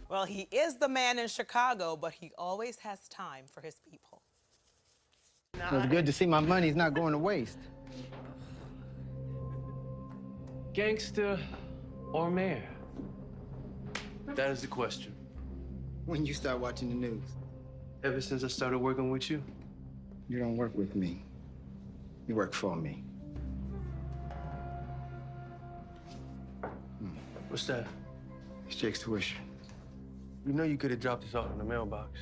Well, he is the man in Chicago, but he always has time for his people. Well, it's good to see my money's not going to waste. Gangster or mayor? That is the question. When you start watching the news, Ever since I started working with you, you don't work with me. You work for me. what's that? It's Jake's tuition. You know you could have dropped this off in the mailbox.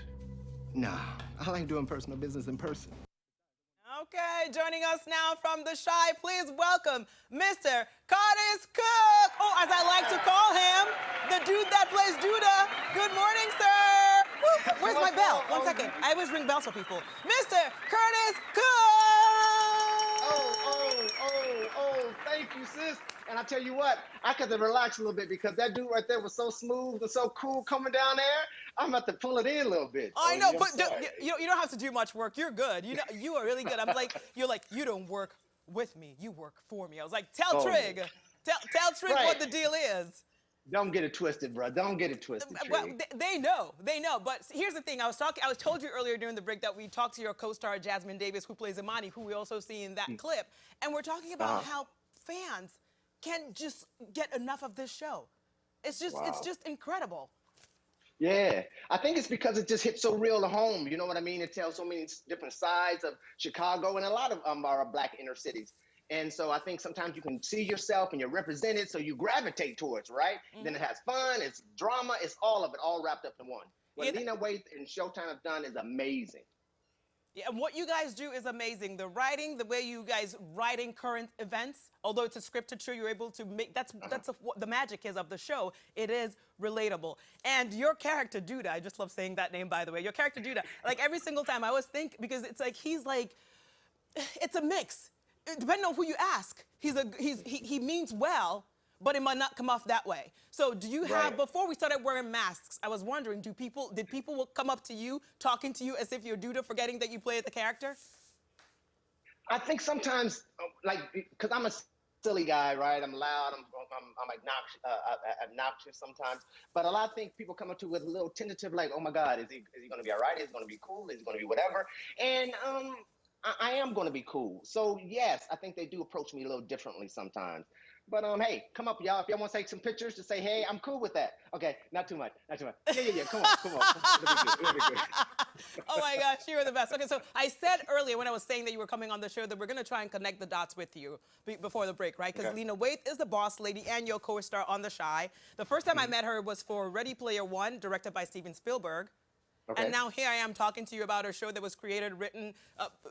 Nah, I like doing personal business in person. Okay, joining us now from the Shy, please welcome Mr. Curtis Cook. Oh, as I like to call him, the dude that plays Duda. Good morning, sir. Woo. Where's my bell? 1 second. I always ring bells for people. Mr. Curtis Cook. Thank you, sis. And I tell you what, I got to relax a little bit because that dude right there was so smooth and so cool coming down there. I'm about to pull it in a little bit. I know, but you don't have to do much work. You're good. You know, you are really good. I'm like, you don't work with me. You work for me. I was like, tell Trig. Tell Trig what the deal is. Don't get it twisted, bro. Don't get it twisted. Well, they know. But here's the thing. I told you earlier during the break that we talked to your co-star Jasmine Davis, who plays Imani, who we also see in that clip, and we're talking about how fans can't just get enough of this show. It's just incredible. Yeah, I think it's because it just hits so real to home. You know what I mean? It tells so many different sides of Chicago and a lot of our Black inner cities. And so I think sometimes you can see yourself and you're represented, so you gravitate towards, right? Then it has fun, it's drama, it's all of it, all wrapped up in one. What Lena Waithe and Showtime have done is amazing. Yeah, and what you guys do is amazing. The writing, the way you guys writing current events, although it's a scripted show, you're able to make, that's what the magic is of the show. It is relatable. And your character, Duda, I just love saying that name, by the way. Your character, Duda, like every single time I always think, because it's like, it's a mix. Depending on who you ask, he means well, but it might not come off that way. So do you have, before we started wearing masks, I was wondering, did people come up to you, talking to you as if you're Duda, forgetting that you played the character? I think sometimes, like, because I'm a silly guy, right? I'm loud, I'm obnoxious sometimes. But a lot of things people come up to with a little tentative, like, oh my God, is he going to be all right? Is he going to be cool? Is he going to be whatever? And I am going to be cool. So yes, I think they do approach me a little differently sometimes. But hey, come up, y'all. If y'all want to take some pictures to say, hey, I'm cool with that. Okay, not too much, not too much. Yeah. Come on. It'll be good. Oh my gosh, you were the best. Okay, so I said earlier when I was saying that you were coming on the show that we're going to try and connect the dots with you before the break, right? Because Lena Waithe is the boss lady and your co-star on The Shy. The first time I met her was for Ready Player One, directed by Steven Spielberg. Okay. And now here I am talking to you about a show that was created, written,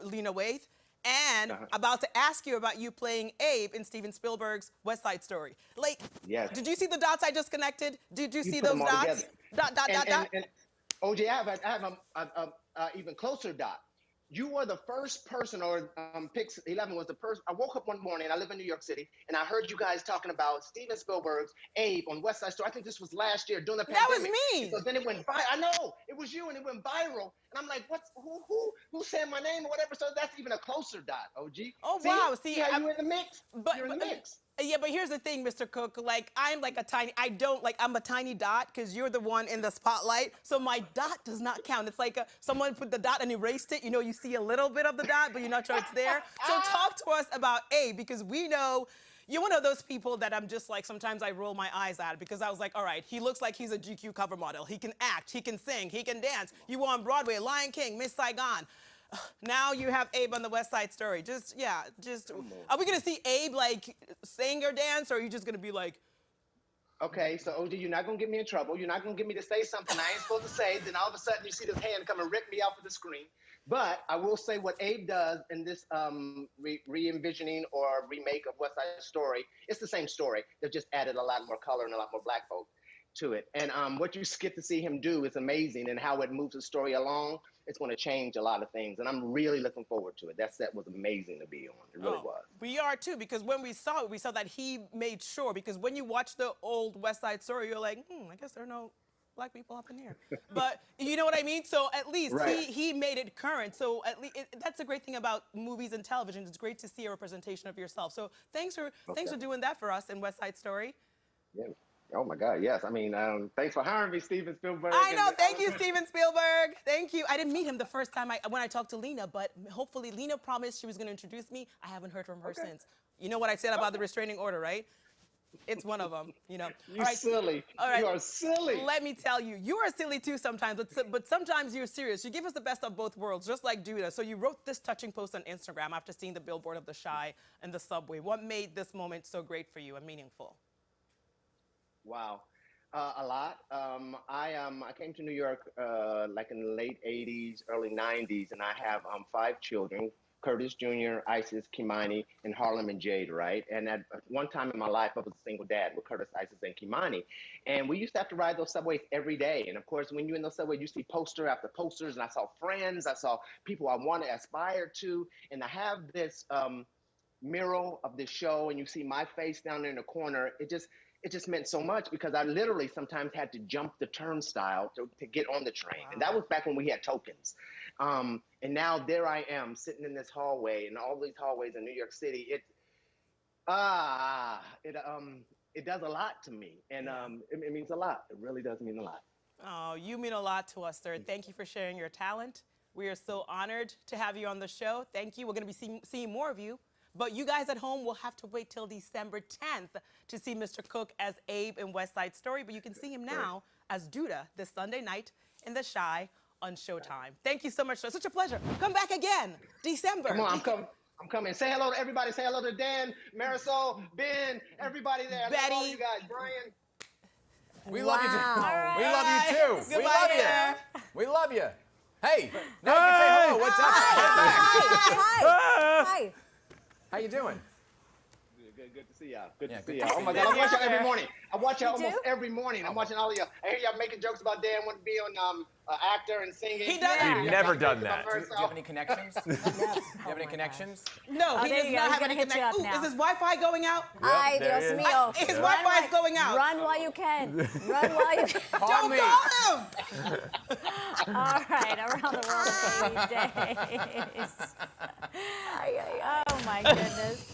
Lena Waithe, and about to ask you about you playing Abe in Steven Spielberg's West Side Story. Like, did you see the dots I just connected? Did you see those dots? Dot. And OJ, I have a even closer dot. You were the first person, or PIX11 was the first. I woke up one morning, I live in New York City, and I heard you guys talking about Steven Spielberg's Abe on West Side Story. I think this was last year during the pandemic. That was me. So then it went viral. I know, it was you, and it went viral. And I'm like, who said my name or whatever? So that's even a closer dot, OG. Oh, wow. See how you're in the mix? You're in the mix. Yeah, but here's the thing, Mr. Cook. Like, I'm like I'm a tiny dot because you're the one in the spotlight. So my dot does not count. It's like someone put the dot and erased it. You know, you see a little bit of the dot, but you're not sure it's there. So talk to us about Abe, because we know you're one of those people that I'm just like, sometimes I roll my eyes at, because I was like, all right, he looks like he's a GQ cover model. He can act, he can sing, he can dance. You were on Broadway, Lion King, Miss Saigon. Now you have Abe on the West Side Story. Are we gonna see Abe like sing or dance, or are you just gonna be like? Okay, so OG, you're not gonna get me in trouble. You're not gonna get me to say something I ain't supposed to say. Then all of a sudden you see this hand come and rip me off of the screen. But I will say what Abe does in this re-envisioning or remake of West Side Story, it's the same story. They've just added a lot more color and a lot more Black folk to it. And what you get to see him do is amazing, and how it moves the story along. It's going to change a lot of things, and I'm really looking forward to it. That set was amazing to be on. It really was. We are too, because when we saw it, we saw that he made sure, because when you watch the old West Side Story, you're like, I guess there are no Black people up in here. But you know what I mean? So at least he made it current. So at least that's the great thing about movies and television. It's great to see a representation of yourself. So thanks for doing that for us in West Side Story. Yeah. Oh my God, yes. I mean, thanks for hiring me, Steven Spielberg. I know. And- Thank you, Steven Spielberg. Thank you. I didn't meet him the first time when I talked to Lena, but hopefully Lena promised she was going to introduce me. I haven't heard from her since. You know what I said about the restraining order, right? It's one of them, you know. You silly. All right. You are silly. Let me tell you, you are silly too sometimes, but sometimes you're serious. You give us the best of both worlds, just like Judah. So you wrote this touching post on Instagram after seeing the billboard of the Shy and the subway. What made this moment so great for you and meaningful? Wow. A lot. I came to New York like in the late 80s, early 90s, and I have 5 children. Curtis Jr., Isis, Kimani, and Harlem and Jade, right? And at one time in my life, I was a single dad with Curtis, Isis, and Kimani. And we used to have to ride those subways every day. And of course, when you're in those subways, you see poster after posters, and I saw friends, I saw people I want to aspire to. And I have this mural of this show, and you see my face down there in the corner. It just meant so much because I literally sometimes had to jump the turnstile to get on the train. Wow. And that was back when we had tokens. And now there I am sitting in this hallway, and all these hallways in New York City. It does a lot to me, and it means a lot. It really does mean a lot. Oh, you mean a lot to us, sir. Thank you for sharing your talent. We are so honored to have you on the show. Thank you. We're going to be seeing more of you. But you guys at home will have to wait till December 10th to see Mr. Cook as Abe in West Side Story. But you can see him now as Duda this Sunday night in The Shy on Showtime. Thank you so much, sir. Such a pleasure. Come back again, December. Come on, I'm coming. Say hello to everybody. Say hello to Dan, Marisol, Ben, everybody there. Betty. I love all you guys. Brian. We love you too. Right. We love you too. Goodbye, we love dear. you. We love you. Hey, now you can say hello. What's up? Hi. How you doing? Good to see y'all. Good to Yeah, see good y'all. to Oh my see God, you. I watch y'all every morning. I watch y'all You almost do? every morning. I'm watching all of y'all. I hear y'all making jokes about Dan wanting to be on actor and singing. He does. Yeah. We've never done that. Do you have any connections? Do you have any connections? No, he there does you go. not He's have gonna any hit you connect. up Ooh, now. is his Wi-Fi going out? Ay, there Dios he is. mío. His Run Wi-Fi is while- going out. Run while you can. Run while you can. Call Don't me. call him. All right, around the world in 80 days. Oh my goodness.